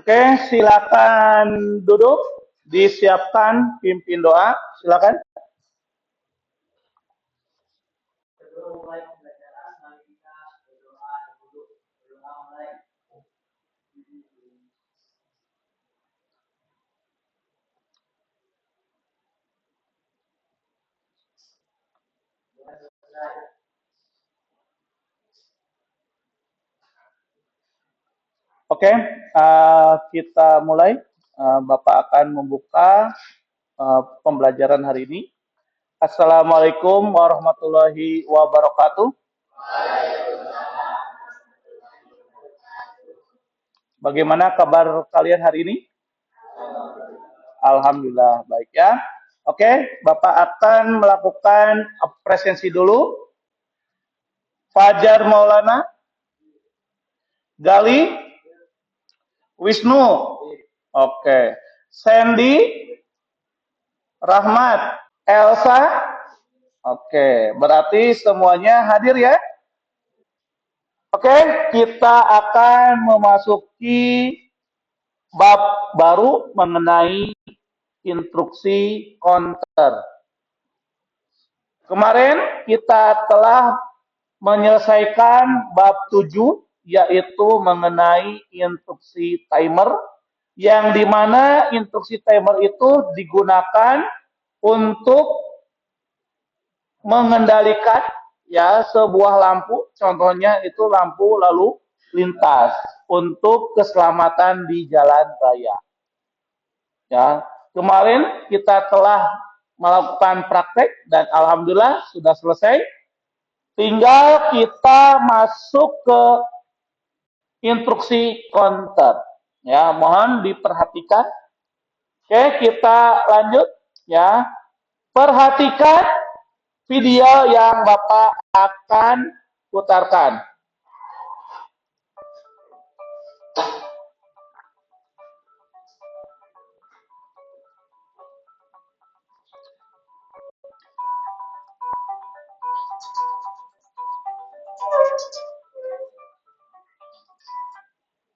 Oke, silakan duduk. Disiapkan pimpin doa. Silakan. Oke, kita mulai. Bapak akan membuka pembelajaran hari ini. Assalamualaikum warahmatullahi wabarakatuh. Bagaimana kabar kalian hari ini? Alhamdulillah baik ya. Oke, Bapak akan melakukan presensi dulu. Fajar Maulana, Gali, Wisnu, oke, Sandy, Rahmat, Elsa, oke, berarti semuanya hadir ya. Oke, kita akan memasuki bab baru mengenai instruksi counter. Kemarin kita telah menyelesaikan bab 7, yaitu mengenai instruksi timer, yang dimana instruksi timer itu digunakan untuk mengendalikan ya sebuah lampu, contohnya itu lampu lalu lintas untuk keselamatan di jalan raya. Ya, kemarin kita telah melakukan praktek dan alhamdulillah sudah selesai. Tinggal kita masuk ke instruksi counter. Ya, mohon diperhatikan. Oke, kita lanjut ya. Perhatikan video yang Bapak akan putarkan.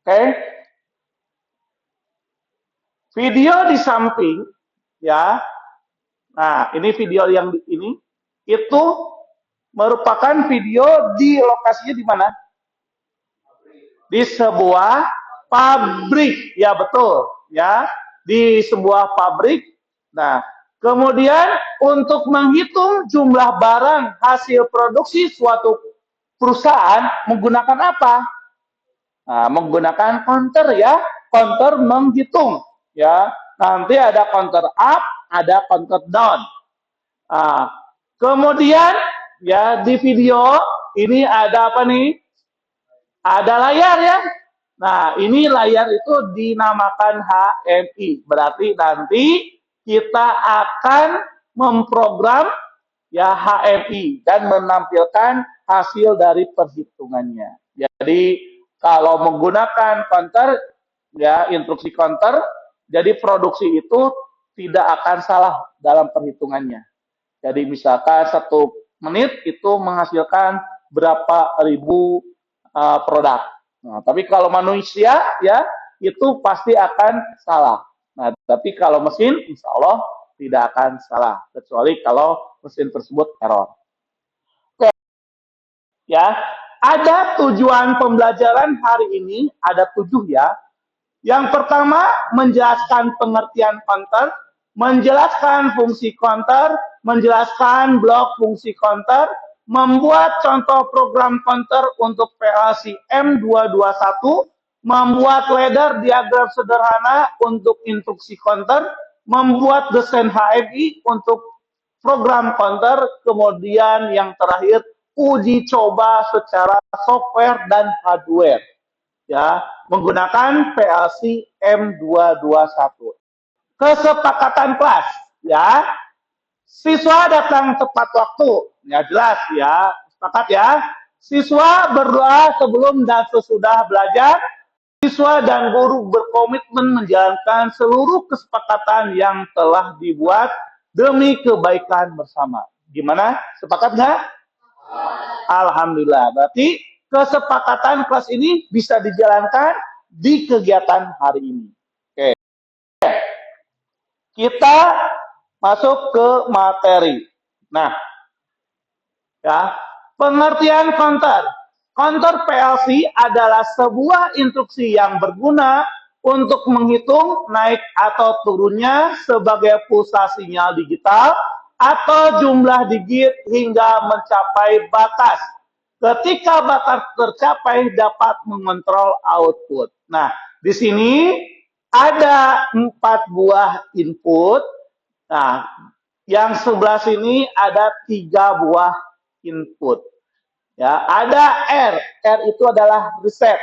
Oke. Video di samping ya. Nah, ini video yang ini itu merupakan video di lokasinya di mana? Di sebuah pabrik, ya betul, ya, di sebuah pabrik. Nah, kemudian untuk menghitung jumlah barang hasil produksi suatu perusahaan menggunakan apa? Nah, menggunakan counter ya, counter menghitung, ya. Nanti ada counter up, ada counter down. Nah, kemudian ya di video ini ada apa nih? Ada layar ya. Nah, ini layar itu dinamakan HMI. Berarti nanti kita akan memprogram ya HMI dan menampilkan hasil dari perhitungannya. Jadi kalau menggunakan counter ya instruksi counter, jadi produksi itu tidak akan salah dalam perhitungannya. Jadi misalkan 1 menit itu menghasilkan berapa ribu produk. Nah, tapi kalau manusia ya itu pasti akan salah. Nah, tapi kalau mesin insya Allah tidak akan salah kecuali kalau mesin tersebut error. Oke, ya. Ada tujuan pembelajaran hari ini ada 7 ya. Yang pertama menjelaskan pengertian counter, menjelaskan fungsi counter, menjelaskan blok fungsi counter, membuat contoh program counter untuk PLC M221, membuat ladder diagram sederhana untuk instruksi counter, membuat desain HMI untuk program counter, kemudian yang terakhir uji coba secara software dan hardware. Ya, menggunakan PLC M221. Kesepakatan kelas, ya. Siswa datang tepat waktu. Ya jelas ya, sepakat ya. Siswa berdoa sebelum dan sesudah belajar. Siswa dan guru berkomitmen menjalankan seluruh kesepakatan yang telah dibuat demi kebaikan bersama. Gimana? Sepakat nggak? Alhamdulillah. Berarti kesepakatan kelas ini bisa dijalankan di kegiatan hari ini. Oke, kita masuk ke materi. Nah, ya, pengertian counter. Counter PLC adalah sebuah instruksi yang berguna untuk menghitung naik atau turunnya sebagai pulsasi sinyal digital atau jumlah digit hingga mencapai batas. Ketika batas tercapai dapat mengontrol output. Nah, di sini ada 4 buah input. Nah, yang sebelah sini ada 3 buah input. Ya, ada R. R itu adalah reset.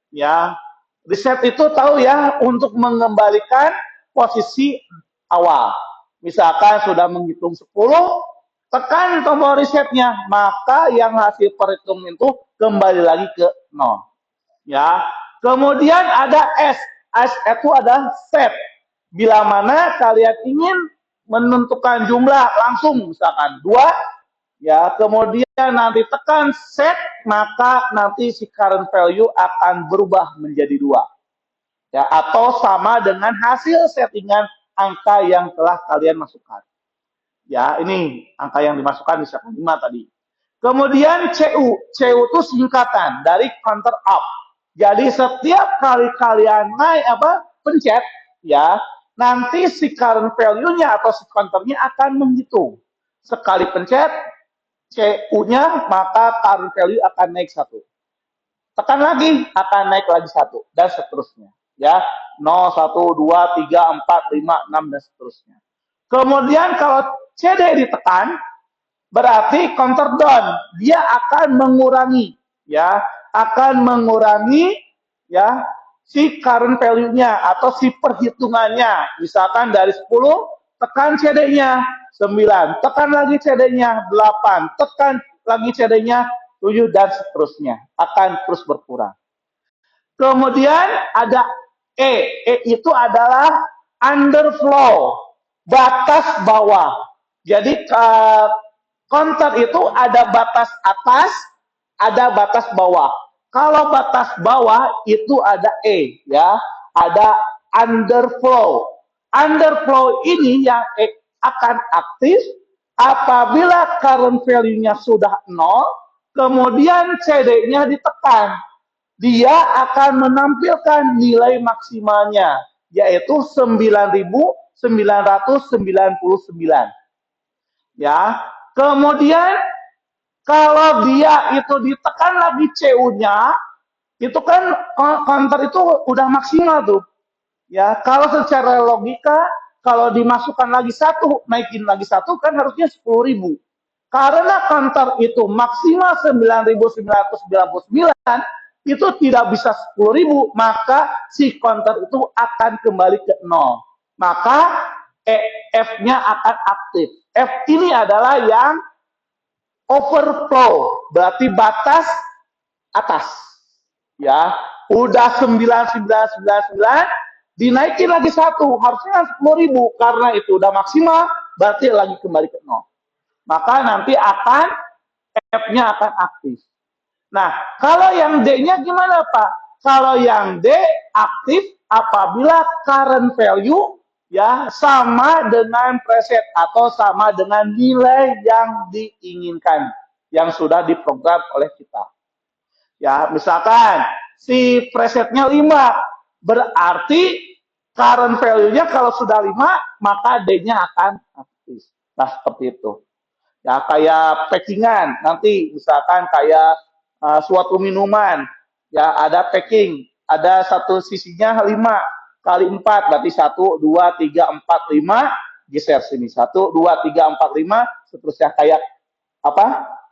Ya, reset itu tahu ya untuk mengembalikan posisi awal. Misalkan sudah menghitung 10, tekan tombol resetnya, maka yang hasil perhitungan itu kembali lagi ke 0. Ya, kemudian ada S. S itu adalah set. Bila mana kalian ingin menentukan jumlah langsung, misalkan 2, ya, kemudian nanti tekan set, maka nanti si current value akan berubah menjadi 2. Ya, atau sama dengan hasil settingan angka yang telah kalian masukkan. Ya, ini angka yang dimasukkan di step 5 tadi. Kemudian CU. CU itu singkatan dari counter up. Jadi setiap kali kalian pencet, ya, nanti si current value-nya atau si counternya akan menghitung. Sekali pencet CU-nya, maka current value akan naik 1. Tekan lagi, akan naik lagi 1, dan seterusnya. Ya, 0, 1, 2, 3, 4, 5, 6, dan seterusnya. Kemudian kalau CD ditekan, berarti counter down. Dia akan mengurangi, ya, akan mengurangi, ya, si current value-nya atau si perhitungannya. Misalkan dari 10, tekan CD-nya 9, tekan lagi CD-nya 8, tekan lagi CD-nya 7, dan seterusnya. Akan terus berkurang. Kemudian ada E. E itu adalah underflow, batas bawah. Jadi counter itu ada batas atas, ada batas bawah. Kalau batas bawah itu ada E, ya, ada underflow. Underflow ini yang akan aktif apabila current value-nya sudah 0, kemudian CD-nya ditekan. Dia akan menampilkan nilai maksimalnya, yaitu 9.999. Ya, kemudian kalau dia itu ditekan lagi CU-nya, itu kan counter itu udah maksimal tuh. Ya, kalau secara logika, kalau dimasukkan lagi 1, naikin lagi 1, kan harusnya 10.000. Karena counter itu maksimal 9.999, itu tidak bisa 10.000, maka si counter itu akan kembali ke 0. Maka F-nya akan aktif. F ini adalah yang overflow, berarti batas atas. Ya, udah 9.999, dinaikin lagi 1, harusnya 10.000, karena itu udah maksimal, berarti lagi kembali ke 0. Maka nanti akan F-nya akan aktif. Nah, kalau yang D-nya gimana, Pak? Kalau yang D aktif apabila current value, ya, sama dengan preset atau sama dengan nilai yang diinginkan, yang sudah diprogram oleh kita. Ya, misalkan si presetnya 5, berarti current value-nya kalau sudah 5, maka D-nya akan aktif. Nah, seperti itu. Ya, kayak packingan, nanti misalkan kayak suatu minuman, ya, ada packing, ada satu sisinya 5 kali 4, berarti 1, 2, 3, 4, 5, geser sini 1, 2, 3, 4, 5, seterusnya kayak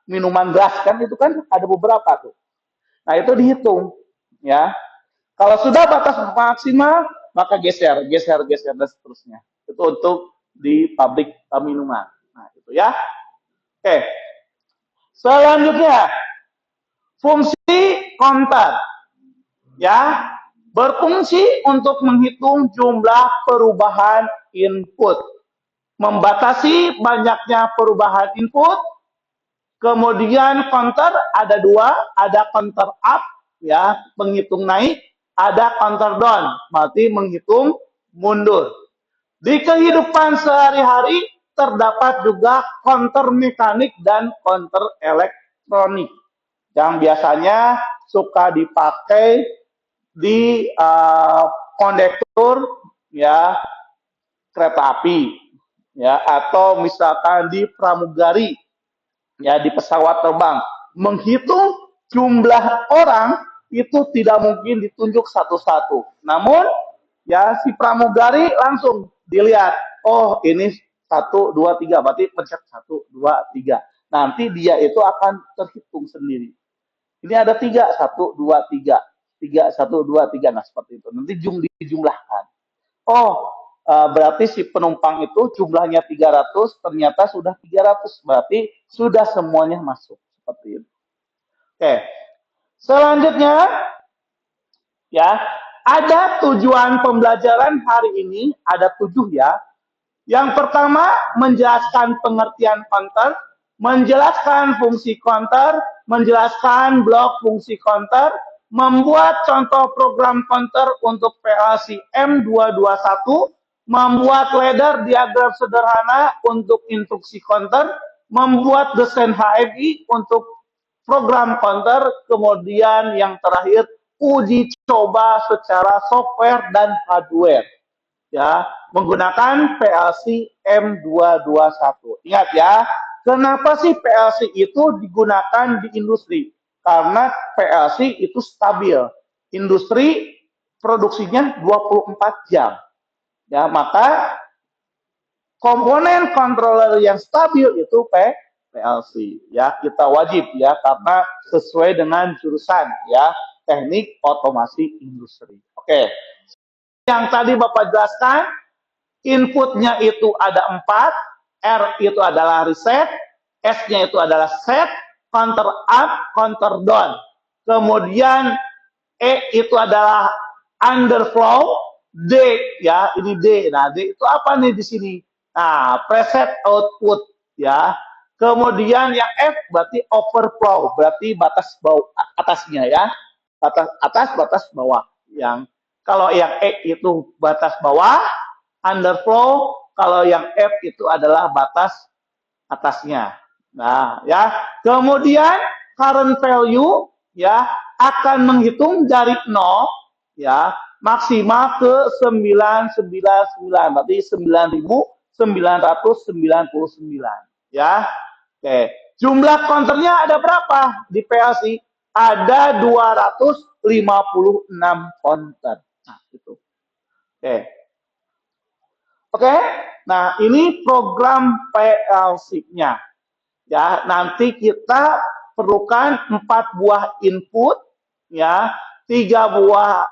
minuman gas kan, itu kan ada beberapa tuh. Nah, itu dihitung, ya. Kalau sudah batas maksimal, maka geser, dan seterusnya. Itu untuk di pabrik minuman. Nah, itu ya. Oke. Selanjutnya, fungsi counter, ya, berfungsi untuk menghitung jumlah perubahan input, membatasi banyaknya perubahan input. Kemudian counter ada 2, ada counter up, ya, penghitung naik, ada counter down, berarti menghitung mundur. Di kehidupan sehari-hari terdapat juga counter mekanik dan counter elektronik yang biasanya suka dipakai di kondektur ya kereta api ya atau misalkan di pramugari ya di pesawat terbang. Menghitung jumlah orang itu tidak mungkin ditunjuk satu-satu. Namun ya si pramugari langsung dilihat, oh ini 1, 2, 3, berarti pencet 1, 2, 3. Nanti dia itu akan terhitung sendiri. Ini ada 3, 1, 2, 3, 3, 1, 2, 3. Nah seperti itu. Nanti dijumlahkan. Oh, berarti si penumpang itu jumlahnya 300, ternyata sudah 300, berarti sudah semuanya masuk. Seperti itu. Oke. Selanjutnya, ya, ada tujuan pembelajaran hari ini, ada 7 ya. Yang pertama, menjelaskan pengertian counter, menjelaskan fungsi counter, menjelaskan blok fungsi counter, membuat contoh program counter untuk PLC M221, membuat ladder diagram sederhana untuk instruksi counter, membuat desain HMI untuk program counter, kemudian yang terakhir uji coba secara software dan hardware ya menggunakan PLC M221. Ingat ya, kenapa sih PLC itu digunakan di industri? Karena PLC itu stabil. Industri produksinya 24 jam. Ya, maka komponen controller yang stabil itu PLC. Ya, kita wajib ya karena sesuai dengan jurusan ya, teknik otomasi industri. Oke. Yang tadi Bapak jelaskan, inputnya itu ada 4, R itu adalah reset, S-nya itu adalah set, counter up, counter down. Kemudian E itu adalah underflow, D ya, ini D. Nah, D itu apa nih di sini? Nah, preset output ya. Kemudian yang F berarti overflow, berarti batas bawah atasnya ya. Batas atas, batas bawah. Yang kalau yang E itu batas bawah, underflow, kalau yang F itu adalah batas atasnya. Nah, ya. Kemudian current value ya akan menghitung dari 0 ya maksimal ke 999, berarti 9.999 ya. Oke. Jumlah counternya ada berapa di PLC? Ada 256 counter. Nah, itu. Oke. Oke. Nah, ini program PLC-nya. Ya, nanti kita perlukan 4 buah input, ya, 3 buah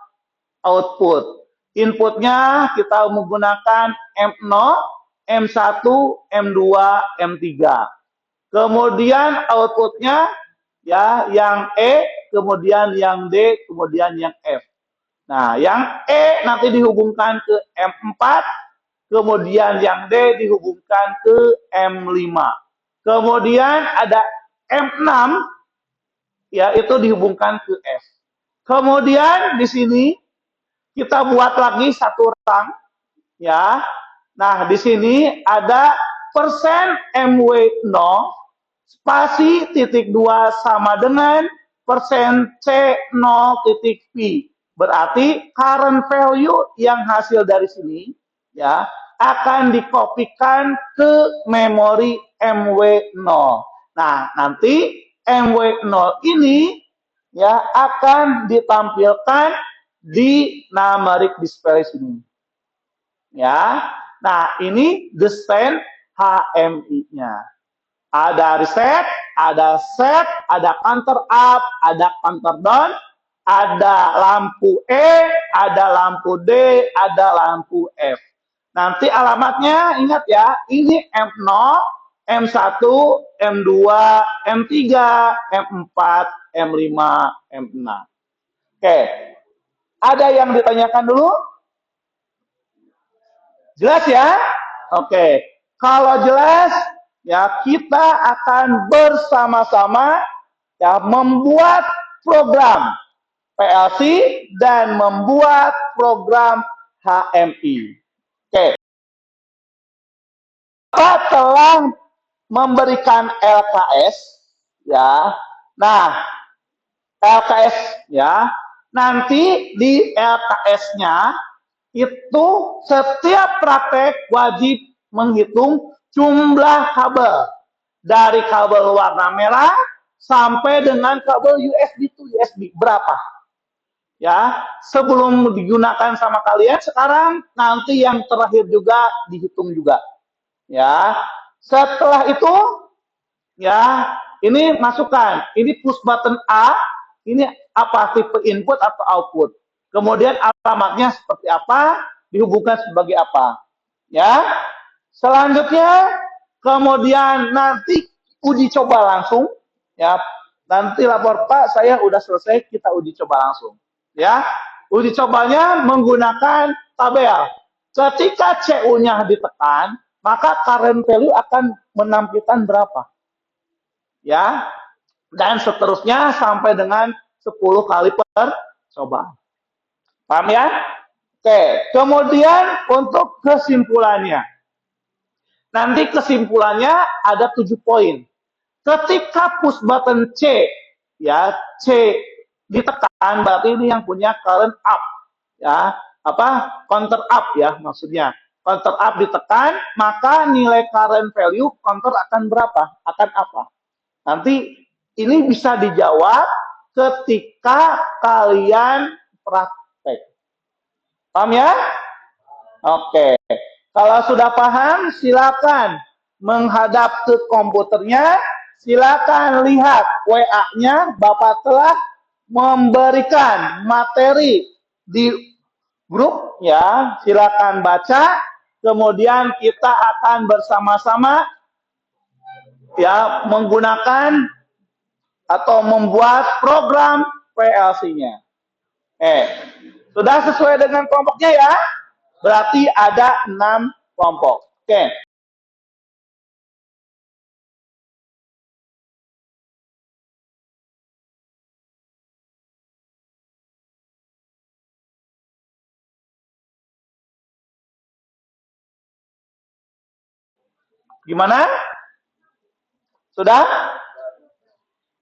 output. Inputnya kita menggunakan M0, M1, M2, M3. Kemudian outputnya ya yang E, kemudian yang D, kemudian yang F. Nah, yang E nanti dihubungkan ke M4, kemudian yang D dihubungkan ke M5. Kemudian ada M6 ya itu dihubungkan ke F. Kemudian di sini kita buat lagi satu rang ya. Nah, di sini ada persen MW0 spasi titik 2 sama dengan persen C0 titik P. Berarti current value yang hasil dari sini ya akan dikopikan ke memori MW0. Nah, nanti MW0 ini ya akan ditampilkan di numeric display sini. Ya. Nah, ini desain HMI-nya. Ada reset, ada set, ada counter up, ada counter down, ada lampu E, ada lampu D, ada lampu F. Nanti alamatnya ingat ya, ini M0, M1, M2, M3, M4, M5, M6. Oke. Ada yang ditanyakan dulu? Jelas ya? Oke. Kalau jelas, ya kita akan bersama-sama ya membuat program PLC dan membuat program HMI. Oke. Bapak telah memberikan LKS, ya. Nah, LKS, ya. Nanti di LKS-nya itu setiap praktek wajib menghitung jumlah kabel dari kabel warna merah sampai dengan kabel USB to USB berapa, ya, sebelum digunakan sama kalian. Sekarang nanti yang terakhir juga dihitung juga, ya. Setelah itu, ya, ini masukkan, ini push button A, ini apa, tipe input atau output, kemudian alamatnya seperti apa, dihubungkan sebagai apa, ya. Selanjutnya kemudian nanti uji coba langsung, ya. Nanti lapor, Pak, saya udah selesai, kita uji coba langsung, ya. Uji cobanya menggunakan tabel. Ketika CU-nya ditekan, maka current value akan menampilkan berapa, ya, dan seterusnya sampai dengan 10 kali percobaan. Paham ya? Oke, kemudian untuk kesimpulannya. Nanti kesimpulannya ada 7 poin. Ketika push button C, ya, C ditekan, berarti ini yang punya current up, ya, apa, counter up, ya, maksudnya counter up ditekan, maka nilai current value counter akan berapa, akan apa. Nanti ini bisa dijawab ketika kalian praktek. Paham ya? Oke. Kalau sudah paham, silakan menghadap ke komputernya. Silakan lihat WA-nya. Bapak telah memberikan materi di grup, ya. Silakan baca. Kemudian kita akan bersama-sama, ya, menggunakan atau membuat program PLC-nya. Sudah sesuai dengan kelompoknya, ya? Berarti ada 6 kelompok. Oke. Gimana? Sudah?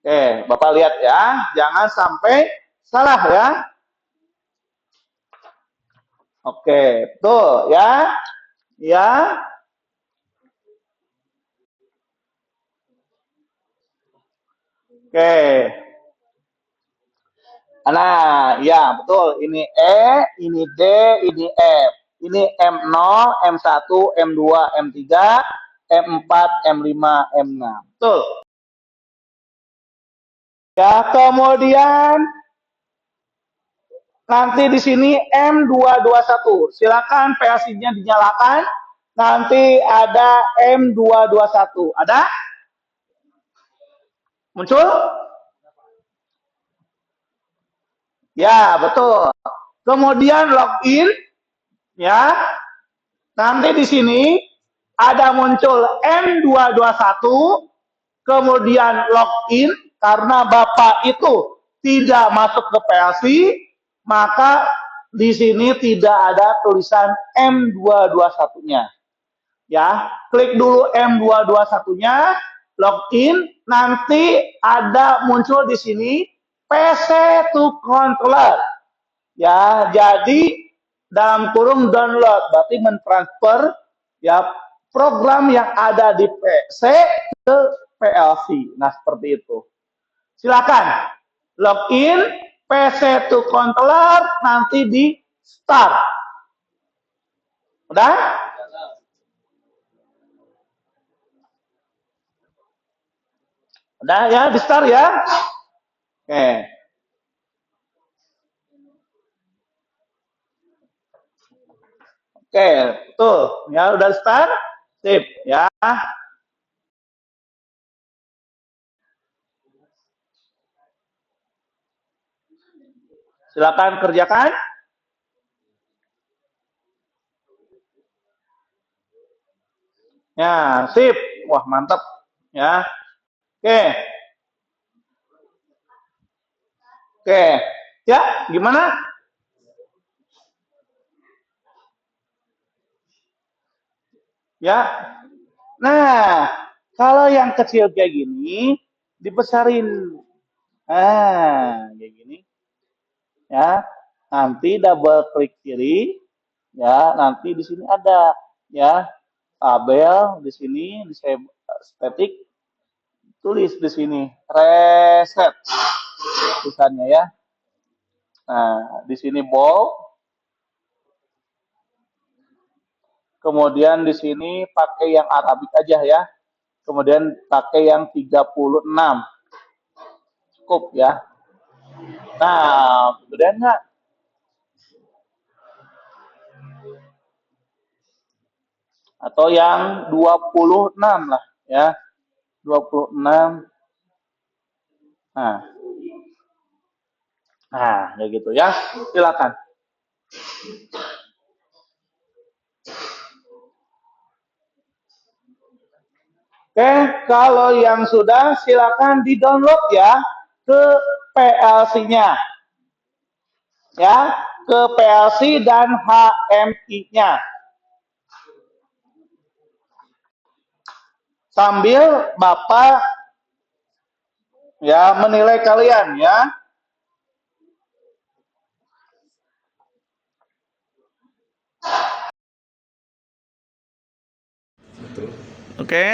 Oke, Bapak lihat ya. Jangan sampai salah, ya. Oke, tuh, ya. Ya. Oke. Nah, ya, betul. Ini E, ini D, ini F. Ini M0, M1, M2, M3, M4, M5, M6. Betul. Ya, kemudian nanti di sini M221. Silakan PLC-nya dinyalakan. Nanti ada M221. Ada? Muncul? Ya, betul. Kemudian login, ya. Nanti di sini ada muncul M221, kemudian login, karena Bapak itu tidak masuk ke PLC, maka di sini tidak ada tulisan M221-nya. Ya, klik dulu M221-nya, login, nanti ada muncul di sini PC to controller. Ya, jadi dalam kurung download, berarti mentransfer, ya, program yang ada di PC ke PLC. Nah, seperti itu. Silakan login, PC to controller, nanti di start. Udah? Udah ya, di start ya. Oke. Oke, tuh, ya udah start. Sip, ya. Silakan kerjakan. Ya, sip. Wah, mantap. Ya. Oke. Oke. Ya, gimana? Ya. Nah, kalau yang kecil kayak gini dibesarin. Nah, kayak gini ya. Nanti double klik kiri ya, nanti di sini ada ya tabel di sini di static, tulis di sini reset tulisannya ya. Nah, di sini bold, kemudian di sini pakai yang Arabic aja ya. Kemudian pakai yang 36 cukup ya. Nah, kemudian nggak atau yang 26 lah ya. 26. Nah, kayak gitu ya. Silakan. Oke, kalau yang sudah silakan di-download ya ke PLC-nya. Ya, ke PLC dan HMI-nya. Sambil Bapak ya menilai kalian ya. Oke,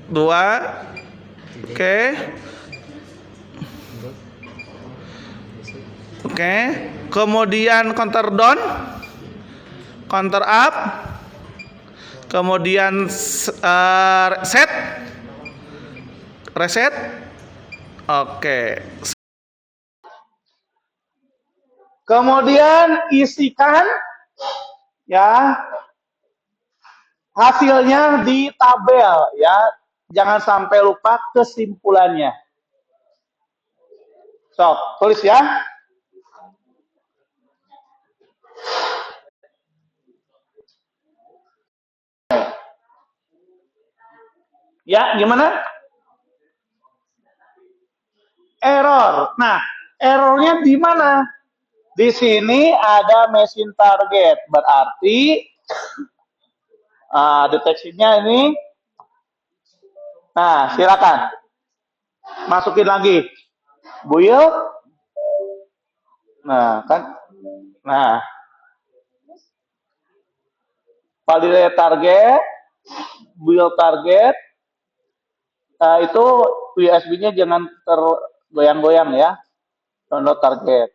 2. Oke. Oke. Kemudian counter down, counter up, kemudian set, reset. Oke. Kemudian isikan ya hasilnya di tabel ya. Jangan sampai lupa kesimpulannya. So, tulis ya. Ya, gimana? Error. Nah, errornya di mana? Di sini ada mesin target. Berarti deteksinya ini. Nah, silakan. Masukin lagi. Build. Nah, kan. Nah, validate target. Build target. Itu USB-nya jangan tergoyang-goyang ya. Download target.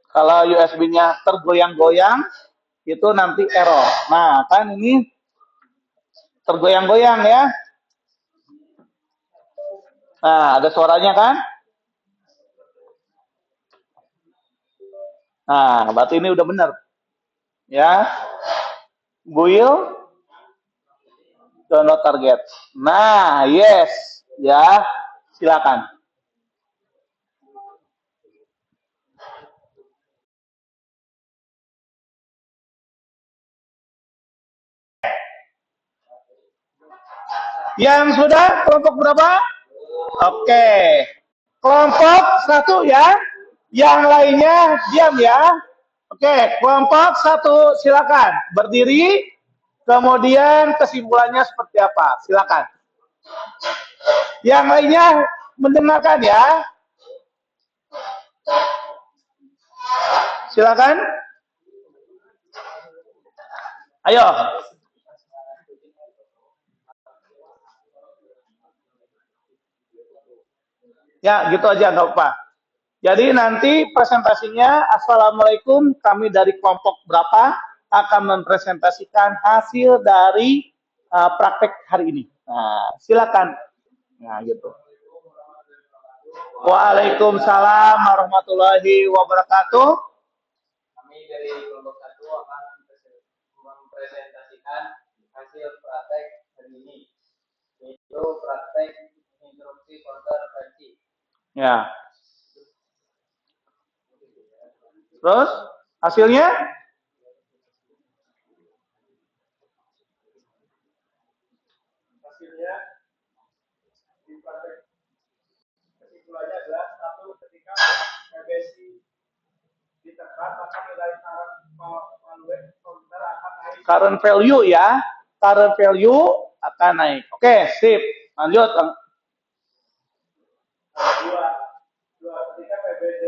Kalau USB-nya tergoyang-goyang, itu nanti error. Nah, kan ini tergoyang-goyang ya. Nah, ada suaranya kan? Nah, berarti ini udah benar. Ya. Build download target. Nah, yes. Ya, silakan. Yang sudah kelompok berapa? Oke. Kelompok 1 ya. Yang lainnya diam ya. Oke, kelompok 1 silakan berdiri. Kemudian kesimpulannya seperti apa? Silakan. Yang lainnya mendengarkan ya. Silakan. Ayo. Ya, gitu aja nggak apa. Jadi nanti presentasinya, Assalamualaikum, kami dari kelompok berapa akan mempresentasikan hasil dari praktek hari ini. Nah, silakan. Nah, gitu. Waalaikumsalam warahmatullahi wabarakatuh. Kami dari kelompok 1 akan mempresentasikan hasil praktek hari ini, yaitu praktek interupsi counter fancy. Ya. Terus hasilnya? Hasilnya di praktek kesimpulannya adalah satu ketika current value ya. Current value akan naik. Oke, sip. Lanjut. Ketika PBD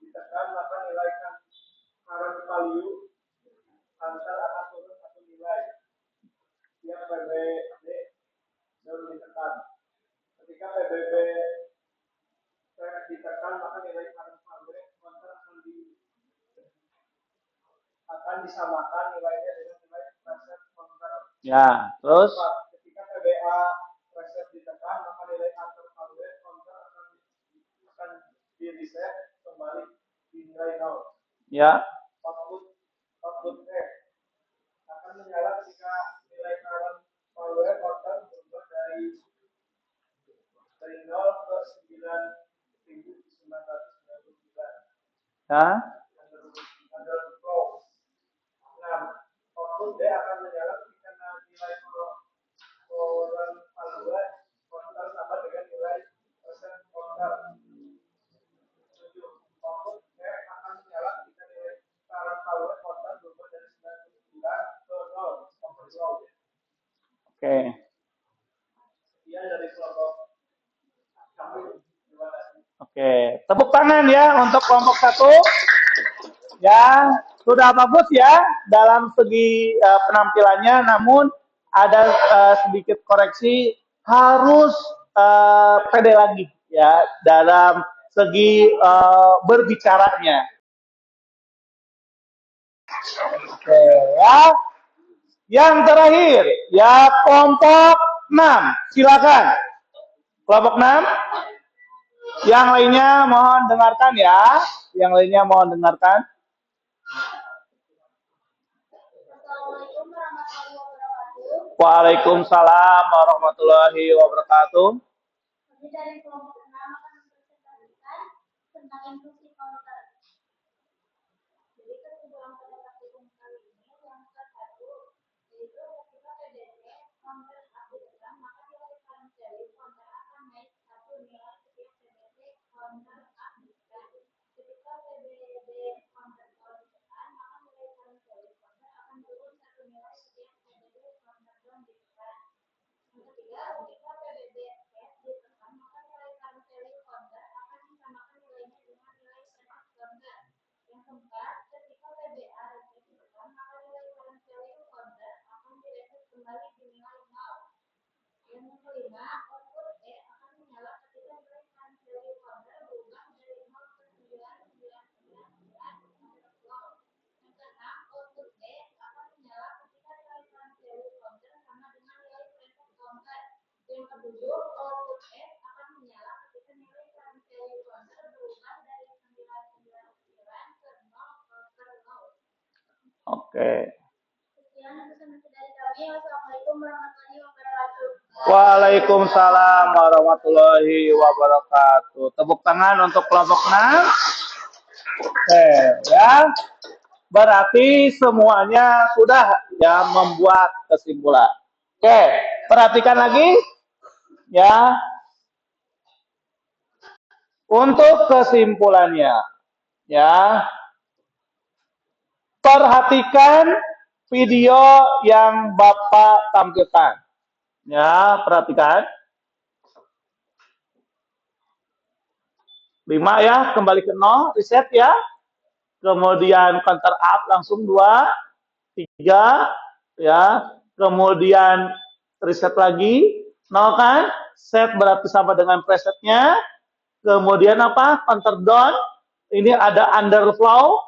ditekan, maka nilai current value antar akan turun satu nilai. Yang PBD baru ditekan. Ketika PBB ditekan, maka nilai current value akan disamakan nilainya dengan nilai preset counter. Ya, terus ketika PBA preset ditekan, maka nilai current value counter akan di reset kembali di nilai 0. Ya. Output F akan menyala ketika nilai current value counter berubah dari 0 ke 9.999. Ya. Output D akan menyala ketika nilai current value counter sama dengan nilai persen counter. Output F akan menyala ketika nilai current value counter berubah dari 99 ke 0. Oke. Dia dari kelompok kami. Oke, tepuk tangan ya untuk kelompok 1. Ya, sudah bagus ya dalam segi penampilannya, namun ada sedikit koreksi, harus pede lagi ya dalam segi berbicaranya. Oke ya. Yang terakhir ya kelompok 6, silakan. Kelompok 6. Yang lainnya mohon dengarkan ya. Yang lainnya mohon dengarkan. Waalaikumsalam warahmatullahi wabarakatuh. Dari kelompok 6 akan mempresentasikan tentang inklusi counter. Jadi kesimpulan pada praktikum kali ini yang ke-1 yaitu ketika PBD counter update maka nilai current value counter akan naik 1 nilai setiap PBD counter update. Ketika PBD counter ditekan maka nilai current value counter akan turun 1 nilai setiap PBD counter ditekan. Yang ketiga, ketika PBD ditekan maka nilai current value counter akan disamakan nilainya dengan nilai preset counter. Yang keempat, ketika PBA ditekan maka nilai current value counter akan direset kembali di nilai 0. Yang kelima, output E akan menyala ketika nilai current value counter berubah dari 0 ke 9.999. Yang keenam, output E akan menyala ketika nilai current value counter sama dengan nilai preset counter. Yang ketujuh, output E akan menyala ketika nilai current value counter berubah dari 999 ke 0. Oke. Sekian pesan dari kami. Wassalamualaikum warahmatullahi wabarakatuh. Waalaikumsalam warahmatullahi wabarakatuh. Tepuk tangan untuk kelompok 6. Oke, ya. Berarti semuanya sudah ya membuat kesimpulan. Oke, perhatikan lagi ya. Untuk kesimpulannya ya. Perhatikan video yang Bapak tampilkan. Ya, perhatikan. 5 ya, kembali ke 0, reset ya. Kemudian counter up langsung 2, 3 ya. Kemudian reset lagi 0 kan? Set berarti sama dengan presetnya. Kemudian apa? Counter down. Ini ada underflow,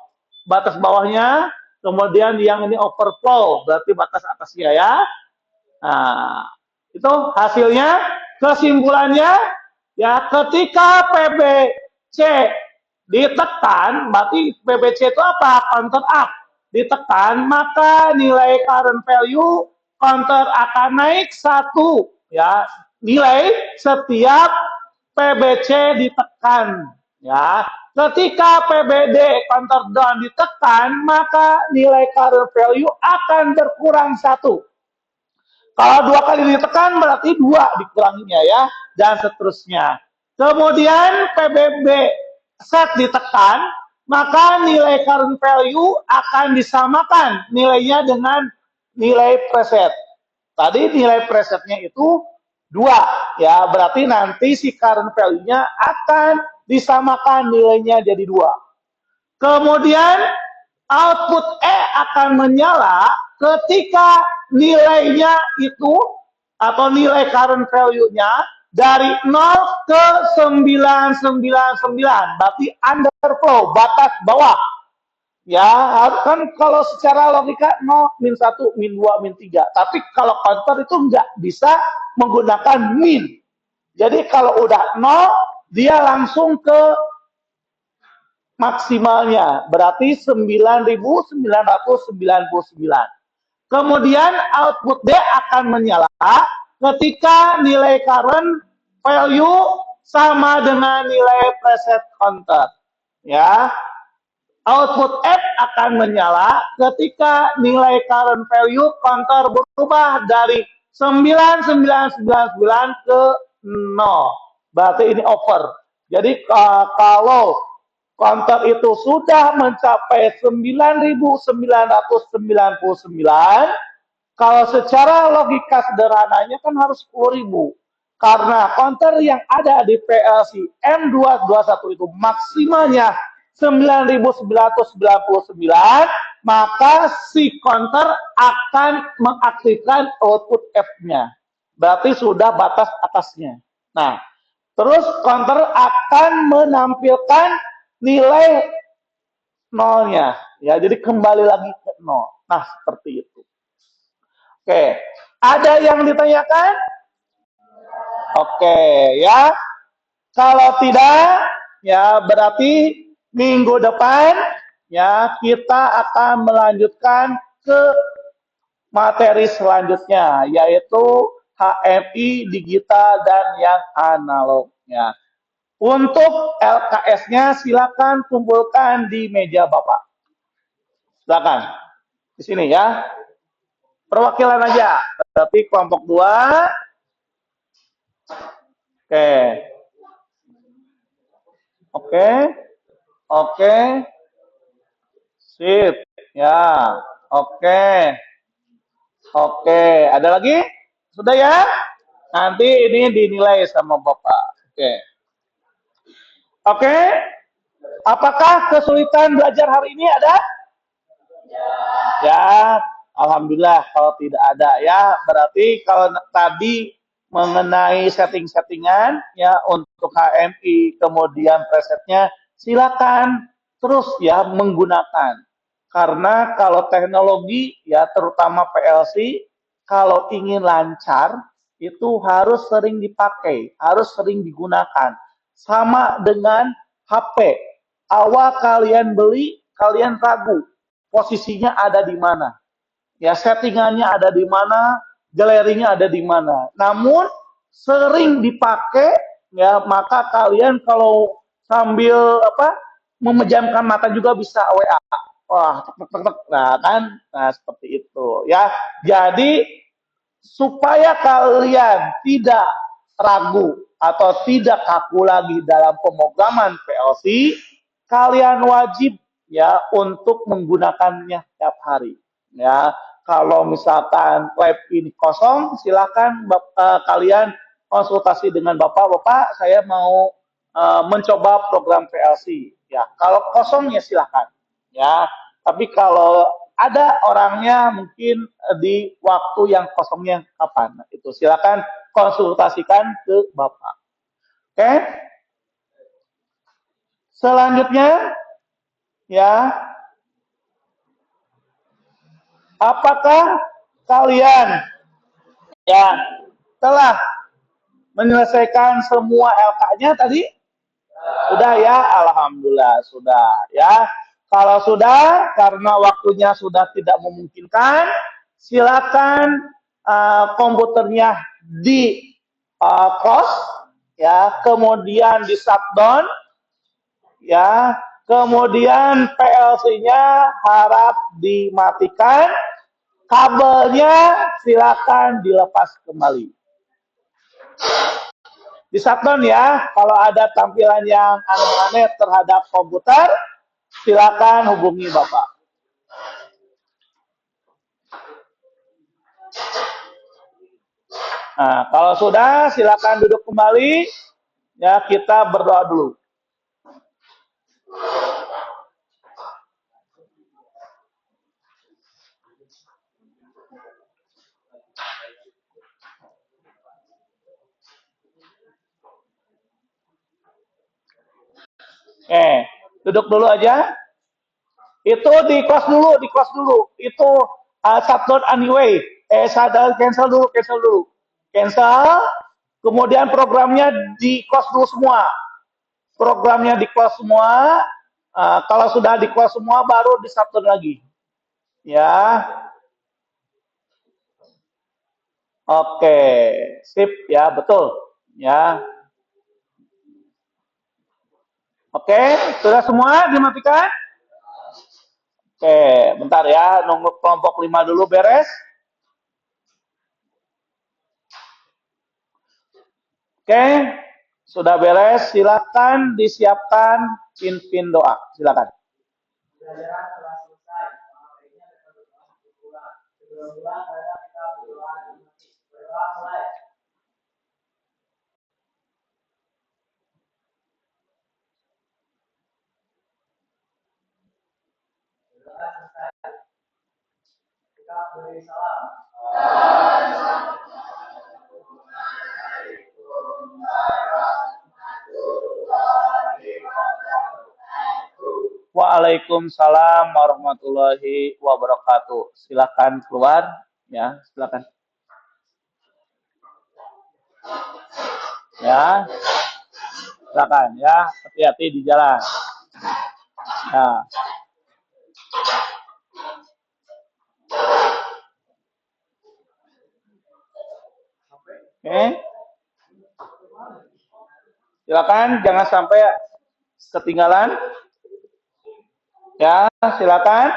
batas bawahnya. Kemudian yang ini overflow, berarti batas atasnya ya. Nah, itu hasilnya. Kesimpulannya ya, ketika PBC ditekan, berarti PBC itu apa? Counter up. Ditekan, maka nilai current value counter akan naik 1 ya. Nilai setiap PBC ditekan ya. Ketika PBD counter down ditekan, maka nilai current value akan berkurang 1. Kalau 2 kali ditekan berarti 2 dikuranginya ya, dan seterusnya. Kemudian PBB set ditekan, maka nilai current value akan disamakan nilainya dengan nilai preset. Tadi nilai presetnya itu 2, ya, berarti nanti si current value-nya akan disamakan nilainya jadi 2. Kemudian output E akan menyala ketika nilainya itu atau nilai current value-nya dari 0 ke 999, berarti underflow, batas bawah. Ya, kan kalau secara logika 0, min 1, min 2, min 3. Tapi kalau counter itu nggak bisa menggunakan min. Jadi kalau udah 0, dia langsung ke maksimalnya. Berarti 9.999. Kemudian output D akan menyala ketika nilai current value sama dengan nilai preset counter. Ya, output F akan menyala ketika nilai current value counter berubah dari 9999 ke 0. Berarti ini over. Jadi kalau counter itu sudah mencapai 9.999, kalau secara logika sederhananya kan harus 10.000. Karena counter yang ada di PLC M221 itu maksimalnya 9.999, maka si counter akan mengaktifkan output F-nya. Berarti sudah batas atasnya. Nah, terus counter akan menampilkan nilai nolnya. Ya, jadi kembali lagi ke 0. Nah, seperti itu. Oke, ada yang ditanyakan? Oke, ya. Kalau tidak, ya berarti minggu depan ya kita akan melanjutkan ke materi selanjutnya, yaitu HMI digital dan yang analognya. Untuk LKS-nya silakan kumpulkan di meja Bapak. Silakan. Di sini ya. Perwakilan aja. Berarti kelompok 2. Oke. Oke. Oke. Sip. Ya. Oke. Oke. Ada lagi? Sudah ya? Nanti ini dinilai sama Bapak. Oke. Oke. Apakah kesulitan belajar hari ini ada? Ya, alhamdulillah kalau tidak ada ya. Berarti kalau tadi mengenai setting-settingan ya untuk HMI kemudian presetnya silakan terus ya menggunakan. Karena kalau teknologi ya terutama PLC kalau ingin lancar itu harus sering dipakai, harus sering digunakan. Sama dengan HP. Awal kalian beli, kalian ragu posisinya ada di mana. Ya, settingannya ada di mana, galerinya ada di mana. Namun sering dipakai ya, maka kalian kalau sambil memejamkan mata juga bisa WA. Wah, tek. Nah, kan? Nah, seperti itu ya. Jadi supaya kalian tidak ragu atau tidak kaku lagi dalam pemrograman PLC, kalian wajib ya untuk menggunakannya tiap hari. Ya, kalau misalkan web ini kosong, silakan kalian konsultasi dengan Bapak, saya mau mencoba program PLC. Ya, kalau kosong ya silakan. Ya, tapi kalau ada orangnya mungkin di waktu yang kosongnya kapan. Nah, itu silakan konsultasikan ke Bapak. Oke? Selanjutnya ya, apakah kalian ya telah menyelesaikan semua LK-nya tadi? Sudah ya, alhamdulillah sudah ya. Kalau sudah, karena waktunya sudah tidak memungkinkan, silakan komputernya di close, ya, kemudian di shutdown, ya, kemudian PLC-nya harap dimatikan, kabelnya silakan dilepas kembali. Di shutdown ya, kalau ada tampilan yang aneh-aneh terhadap komputer, silakan hubungi Bapak. Nah, kalau sudah silakan duduk kembali. Ya, kita berdoa dulu. Duduk dulu aja. Itu di close dulu, di close dulu. Itu shutdown anyway. Cancel dulu, cancel dulu. Cancel. Kemudian programnya di close dulu semua. Programnya di close semua. Kalau sudah di close semua, baru di shutdown lagi. Ya. Oke, sip ya, betul. Ya. Oke, sudah semua dimatikan? Oke, bentar ya, nunggu kelompok 5 dulu beres. Oke, sudah beres, silakan disiapkan pin-pin doa. Silakan. Waalaikumsalam warahmatullahi wabarakatuh. Silakan keluar, ya, silakan. Ya, silakan ya, hati-hati di jalan. Ya. Oke. Silakan, jangan sampai ketinggalan. Ya, silakan.